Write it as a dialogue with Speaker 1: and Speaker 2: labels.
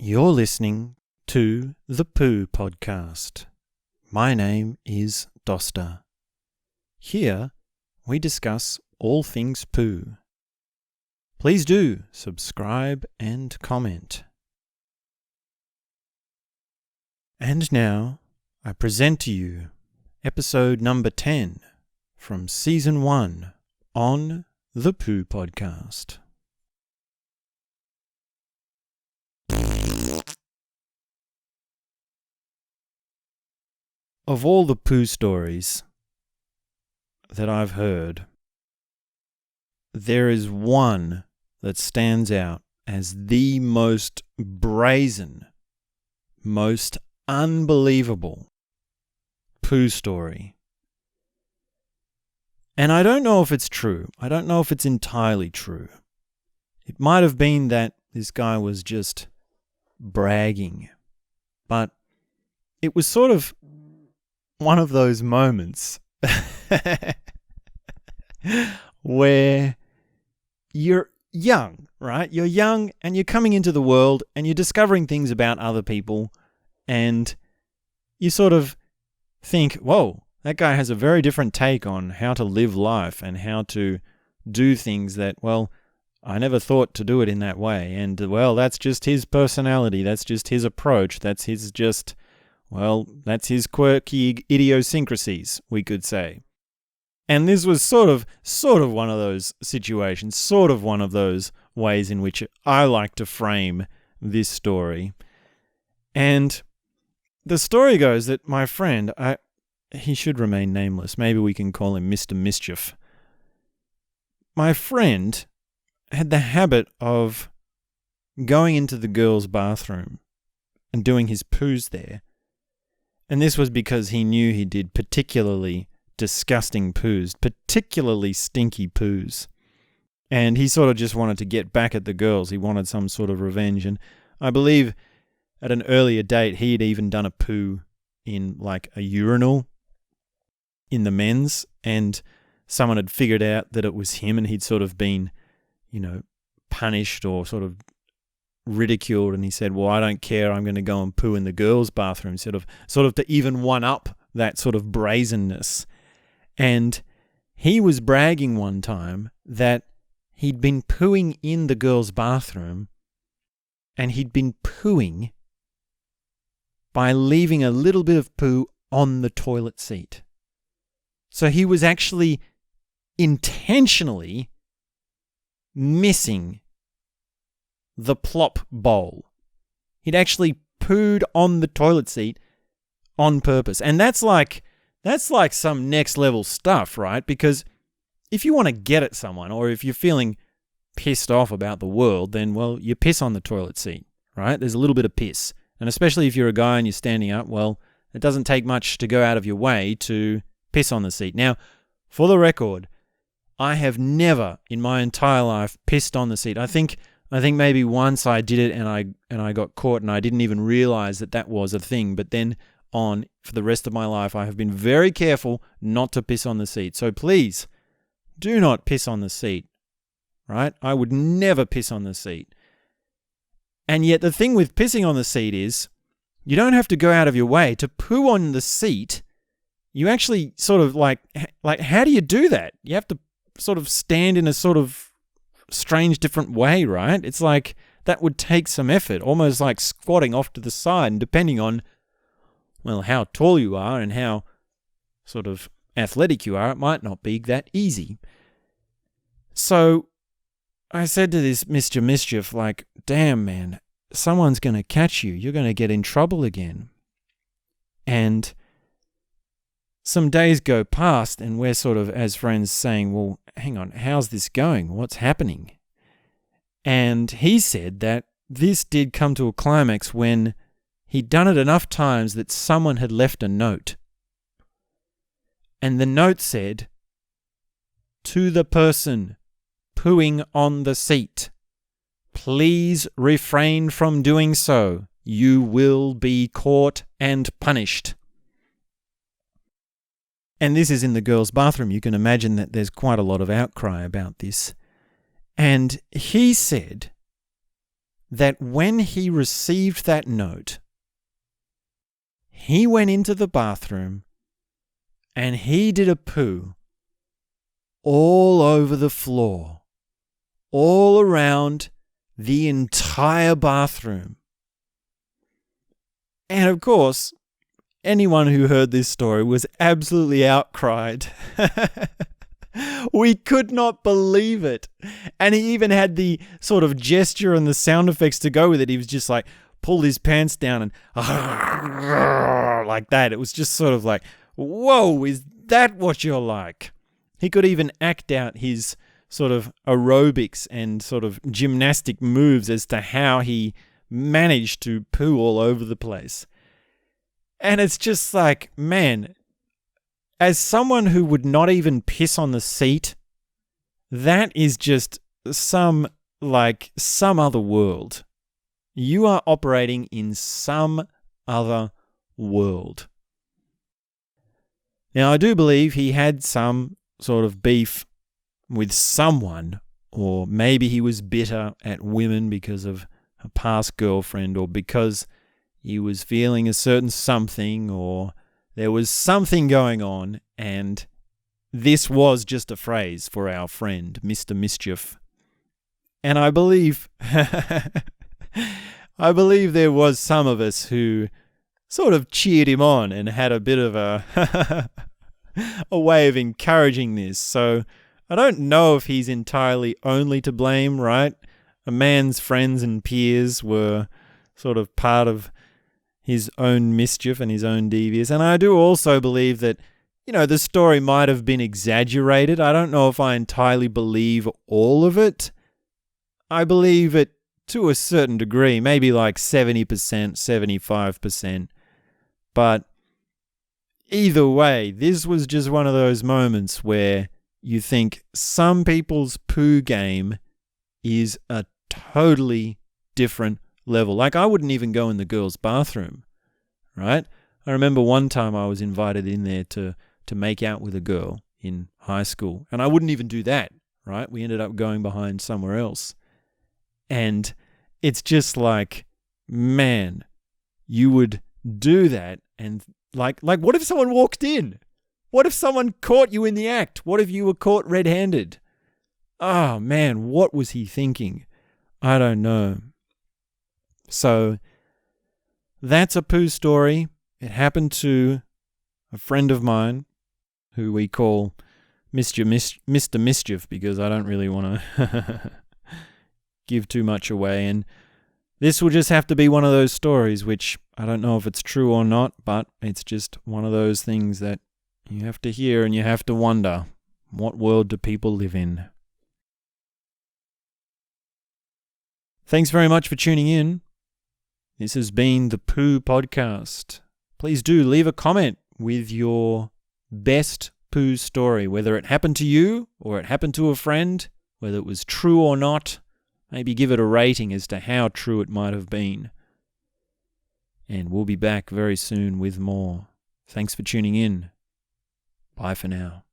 Speaker 1: You're listening to the Poo Podcast. My name is Dosta. Here, we discuss all things poo. Please do subscribe and comment. And now, I present to you episode number 10 from Season 1 on the Poo Podcast. Of all the poo stories that I've heard, there is one that stands out as the most brazen, most unbelievable poo story. And I don't know if it's true. I don't know if it's entirely true. It might have been that this guy was just bragging, but it was sort of one of those moments where you're young, right? You're young and you're coming into the world and you're discovering things about other people and you sort of think, whoa, that guy has a very different take on how to live life and how to do things that, well, I never thought to do it in that way. And, well, that's just his personality. That's just his approach. That's his quirky idiosyncrasies, we could say. And this was sort of one of those situations, sort of one of those ways in which I like to frame this story. And the story goes that my friend, he should remain nameless. Maybe we can call him Mr. Mischief. My friend had the habit of going into the girls' bathroom and doing his poos there. And this was because he knew he did particularly disgusting poos, particularly stinky poos. And he sort of just wanted to get back at the girls. He wanted some sort of revenge. And I believe at an earlier date, he had even done a poo in like a urinal in the men's. And someone had figured out that it was him and he'd sort of been, punished or sort of ridiculed, and he said, well, I don't care, I'm going to go and poo in the girls' bathroom, sort of to even one up that sort of brazenness. And he was bragging one time that he'd been pooing in the girls' bathroom, and he'd been pooing by leaving a little bit of poo on the toilet seat. So he was actually intentionally missing the plop bowl. He'd actually pooed on the toilet seat on purpose. And that's like some next level stuff, right? Because if you want to get at someone, or if you're feeling pissed off about the world, then, well, you piss on the toilet seat, right? There's a little bit of piss. And especially if you're a guy and you're standing up, well, it doesn't take much to go out of your way to piss on the seat. Now, for the record, I have never in my entire life pissed on the seat. I think maybe once I did it and I got caught and I didn't even realize that was a thing. But then on, for the rest of my life, I have been very careful not to piss on the seat. So please, do not piss on the seat, right? I would never piss on the seat. And yet the thing with pissing on the seat is you don't have to go out of your way to poo on the seat. You actually sort of like how do you do that? You have to sort of stand in a sort of strange different way, right? It's like that would take some effort, almost like squatting off to the side, and depending on, well, how tall you are and how sort of athletic you are, it might not be that easy. So I said to this Mr. Mischief, like, damn, man, someone's going to catch you. You're going to get in trouble again. And some days go past and we're sort of, as friends, saying, well, hang on, how's this going? What's happening? And he said that this did come to a climax when he'd done it enough times that someone had left a note. And the note said, to the person pooing on the seat, please refrain from doing so. You will be caught and punished. And this is in the girls' bathroom. You can imagine that there's quite a lot of outcry about this. And he said that when he received that note, he went into the bathroom and he did a poo all over the floor, all around the entire bathroom. And of course, anyone who heard this story was absolutely outcried. We could not believe it. And he even had the sort of gesture and the sound effects to go with it. He was just like, pulled his pants down and like that. It was just sort of like, whoa, is that what you're like? He could even act out his sort of aerobics and sort of gymnastic moves as to how he managed to poo all over the place. And it's just like, man, as someone who would not even piss on the seat, that is just some other world. You are operating in some other world. Now, I do believe he had some sort of beef with someone, or maybe he was bitter at women because of a past girlfriend, or because he was feeling a certain something, or there was something going on, and this was just a phrase for our friend, Mr. Mischief. And I believe there was some of us who sort of cheered him on and had a bit of a way of encouraging this. So I don't know if he's entirely only to blame, right? A man's friends and peers were sort of part of his own mischief and his own devious. And I do also believe that, the story might have been exaggerated. I don't know if I entirely believe all of it. I believe it to a certain degree, maybe like 70%, 75%. But either way, this was just one of those moments where you think some people's poo game is a totally different level. Like, I wouldn't even go in the girls' bathroom, right? I remember one time I was invited in there to make out with a girl in high school, and I wouldn't even do that, right? We ended up going behind somewhere else. And it's just like, man, you would do that, and like what if someone walked in? What if someone caught you in the act? What if you were caught red-handed? Oh man, what was he thinking? I don't know. So that's a poo story. It happened to a friend of mine who we call Mr. Mischief, because I don't really want to give too much away. And this will just have to be one of those stories which I don't know if it's true or not, but it's just one of those things that you have to hear and you have to wonder, what world do people live in? Thanks very much for tuning in. This has been the Poo Podcast. Please do leave a comment with your best poo story, whether it happened to you or it happened to a friend, whether it was true or not. Maybe give it a rating as to how true it might have been. And we'll be back very soon with more. Thanks for tuning in. Bye for now.